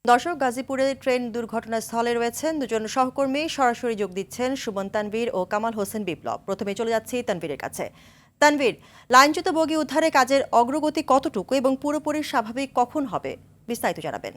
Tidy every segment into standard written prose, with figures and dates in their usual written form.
দর্শক, গাজীপুরে ট্রেন দুর্ঘটনাস্থলে রয়েছেন দুজন সহকর্মী। সরাসরি যোগ দিচ্ছেন সুমন তানভীর ও কামাল হোসেন বিপ্লব। প্রথমে চলে যাচ্ছি তানভীরের কাছে। তানভীর, লাইনচ্যুত বগি উদ্ধারে কাজের অগ্রগতি কতটুকু এবং পুরোপুরি স্বাভাবিক কখন হবে, বিস্তারিত জানাবেন।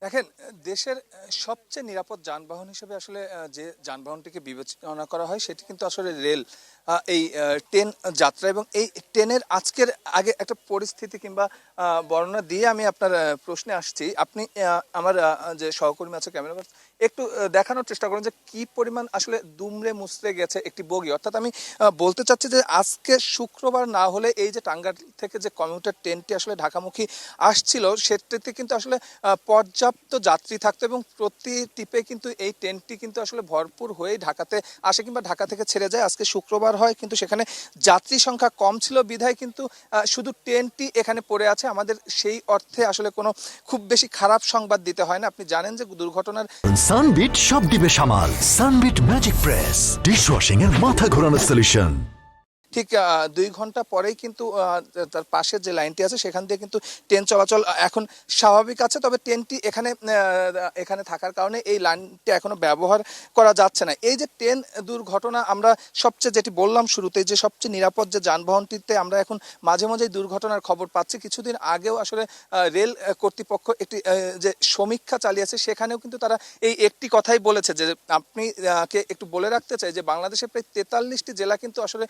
দেখেন, দেশের সবচেয়ে নিরাপদ যানবাহন হিসেবে আসলে যে যানবাহনটিকে বিবেচনা করা হয় সেটি কিন্তু আসলে রেল। এই ট্রেন যাত্রা এবং এই ট্রেনের আজকের আগে একটা পরিস্থিতি কিংবা বর্ণনা দিয়ে আমি আপনার প্রশ্নে আসছি। আপনি আমার যে সহকর্মী আছে ক্যামেরা একটু দেখানোর চেষ্টা করুন যে কি পরিমাণ আসলে দুমড়ে মুচড়ে গেছে একটি বগি। অর্থাৎ আমি বলতে চাচ্ছি যে আজকে শুক্রবার না হলে এই যে টাঙ্গাইল থেকে যে কমিউটার ট্রেনটি আসলে ঢাকামুখী আসছিল সেটিতে কিন্তু আসলে পর্যাপ্ত যাত্রী থাকতো এবং প্রতি টিপে কিন্তু এই ট্রেনটি কিন্তু আসলে ভরপুর হয়েই ঢাকাতে আসে কিংবা ঢাকা থেকে ছেড়ে যায়। আজকে শুক্রবার হয় কিন্তু সেখানে যাত্রী সংখ্যা কম ছিল বিধায় কিন্তু শুধু ট্রেনটি এখানে পড়ে আছে। আমাদের সেই অর্থে আসলে কোনো খুব বেশি খারাপ সংবাদ দিতে হয় না। আপনি জানেন যে দুর্ঘটনার সানবিট সব দিবে সামাল। সানবিট ম্যাজিক প্রেস ডিশওয়াশিং এর মাথা ঘোরানোর সলিউশন। ঠিক ২ ঘন্টা পরেই কিন্তু তার পাশের যে লাইনটি আছে সেখান দিয়ে কিন্তু ট্রেন চলাচল এখন স্বাভাবিক আছে। তবে ট্রেনটি এখানে থাকার কারণে এই লাইনটি এখনো ব্যবহার করা যাচ্ছে না। এই যে ট্রেন দুর্ঘটনা, আমরা সবচেয়ে যেটি বললাম শুরুতে যে সবচেয়ে নিরাপদ যে যানবাহনটিতে আমরা এখন মাঝে মাঝেই দুর্ঘটনার খবর পাচ্ছি। কিছুদিন আগেও আসলে রেল কর্তৃপক্ষ একটি যে সমীক্ষা চালিয়েছে সেখানেও কিন্তু তারা এই একটি কথাই বলেছে যে আপনি কে একটু বলে রাখতে চাই যে বাংলাদেশের প্রায় ৪৩টি জেলা কিন্তু আসলে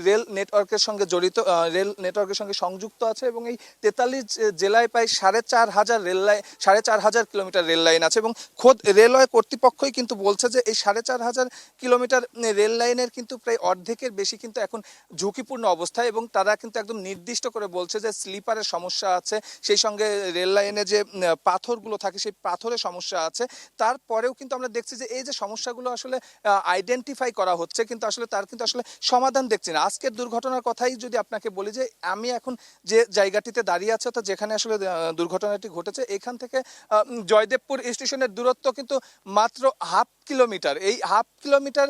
রেল নেটওয়ার্কের সঙ্গে জড়িত, রেল নেটওয়ার্কের সঙ্গে সংযুক্ত আছে এবং এই ৪৩ জেলায় প্রায় ৪,৫০০ কিলোমিটার রেল লাইন আছে এবং খোদ রেলওয়ে কর্তৃপক্ষই কিন্তু বলছে যে এই ৪,৫০০ কিলোমিটার রেল লাইনের কিন্তু প্রায় অর্ধেকের বেশি কিন্তু এখন ঝুঁকিপূর্ণ অবস্থায় এবং তারা কিন্তু একদম নির্দিষ্ট করে বলছে যে স্লিপারের সমস্যা আছে, সেই সঙ্গে রেল লাইনে যে পাথরগুলো থাকে সেই পাথরের সমস্যা আছে। তারপরেও কিন্তু আমরা দেখছি যে এই যে সমস্যাগুলো আসলে আইডেন্টিফাই করা হচ্ছে কিন্তু আসলে তার কিন্তু আসলে সমাধান দেখছি না। আজকের দুর্ঘটনার কথাই যদি আপনাকে বলি যে আমি এখন যে জায়গাটিতে দাঁড়িয়ে আছে অর্থাৎ যেখানে আসলে দুর্ঘটনাটি ঘটেছে এখান থেকে জয়দেবপুর স্টেশনের দূরত্ব কিন্তু মাত্র হাফ কিলোমিটার। এই হাফ কিলোমিটার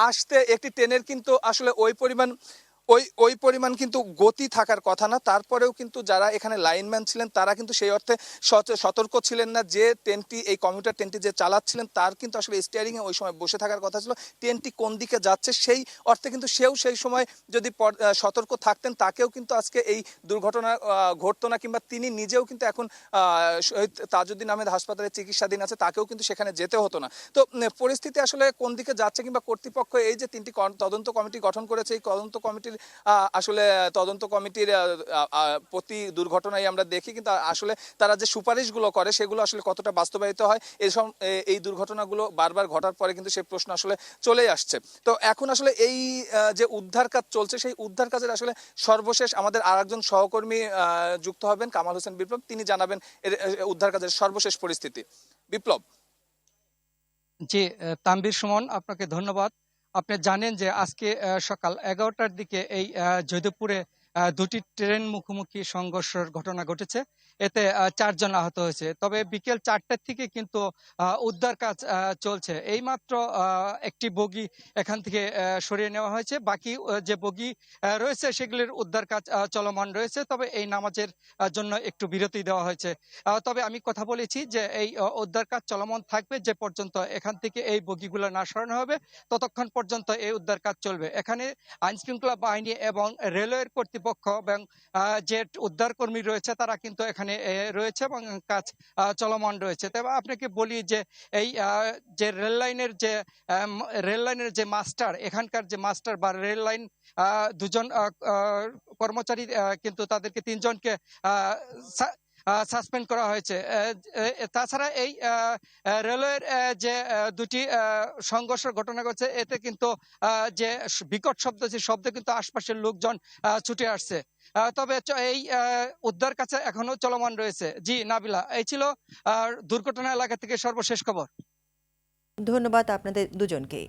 আসতে একটি ট্রেনের কিন্তু আসলে ওই পরিমাণ কিন্তু গতি থাকার কথা না। তারপরেও কিন্তু যারা এখানে লাইনম্যান ছিলেন তারা কিন্তু সেই অর্থে সতর্ক ছিলেন না যে ট্রেনটি, এই কমিউটার ট্রেনটি যে চালাচ্ছিলেন তার কিন্তু আসলে স্টিয়ারিংয়ে ওই সময় বসে থাকার কথা ছিল। ট্রেনটি কোন দিকে যাচ্ছে সেই অর্থে কিন্তু সেও সেই সময় যদি সতর্ক থাকতেন তাকেও কিন্তু আজকে এই দুর্ঘটনা ঘটতো না কিংবা তিনি নিজেও কিন্তু এখন শহীদ তাজউদ্দিন আহমেদ হাসপাতালে চিকিৎসাধীন আছে, তাকেও কিন্তু সেখানে যেতে হতো না। তো পরিস্থিতি আসলে কোন দিকে যাচ্ছে কিংবা কর্তৃপক্ষ এই যে ৩টি তদন্ত কমিটি গঠন করেছে এই তদন্ত কমিটির আসলে তদন্ত কমিটির প্রতি দুর্ঘটনায় আমরা দেখি কিন্তু আসলে তারা যে সুপারিশগুলো করে সেগুলো আসলে কতটা বাস্তবায়িত হয় এই দুর্ঘটনাগুলো বারবার ঘটার পরে কিন্তু সেই প্রশ্ন আসলে চলেই আসছে। তো এখন আসলে এই যে উদ্ধার কাজ চলছে সেই উদ্ধার কাজের আসলে সর্বশেষ আমাদের আরেকজন সহকর্মী যুক্ত হবেন, কামাল হোসেন বিপ্লব, তিনি জানাবেন এর উদ্ধার কাজের সর্বশেষ পরিস্থিতি। বিপ্লব। জি, তানভীর সুমন, আপনাকে ধন্যবাদ। আপনি জানেন যে আজকে সকাল 11টার দিকে এই জয়দেবপুরে দুটি ট্রেন মুখোমুখি সংঘর্ষের ঘটনা ঘটেছে। এতে ৪ জন আহত হয়েছে। তবে বিকেল 4টার থেকে কিন্তু উদ্ধার কাজ চলছে। এইমাত্র একটি বগি এখান থেকে সরিয়ে নেওয়া হয়েছে। বাকি যে বগি রয়েছে সেগুলির উদ্ধার কাজ চলমান রয়েছে। তবে এই নামাজের জন্য একটু বিরতি দেওয়া হয়েছে। তবে আমি কথা বলেছি যে এই উদ্ধার কাজ চলমান থাকবে যে পর্যন্ত এখান থেকে এই বগিগুলো না সরানো হবে ততক্ষণ পর্যন্ত এই উদ্ধার কাজ চলবে। এখানে আইন শৃঙ্খলা বাহিনী এবং রেলওয়ের কর্তৃপক্ষ এবং যে উদ্ধার কর্মী রয়েছে তারা কিন্তু এখানে রয়েছে এবং কাজ চলমান রয়েছে। তবে আপনাকে বলি যে এই যে রেল লাইনের যে মাস্টার, এখানকার যে মাস্টার বা রেল লাইন দুজন কর্মচারী কিন্তু তাদেরকে ৩ জনকে সাসপেন্ড করা হয়েছে। তাছাড়া এই রেলওয়ের যে দুটি সংঘর্ষের ঘটনা ঘটছে এতে কিন্তু যে বিকট শব্দ, যে শব্দে কিন্তু আশপাশের লোকজন ছুটে আসছে। তবে এই উদ্ধার কাছে এখনো চলমান রয়েছে। জি নাবিলা, এই ছিল দুর্ঘটনা এলাকা থেকে সর্বশেষ খবর। ধন্যবাদ আপনাদের দুজনকেই।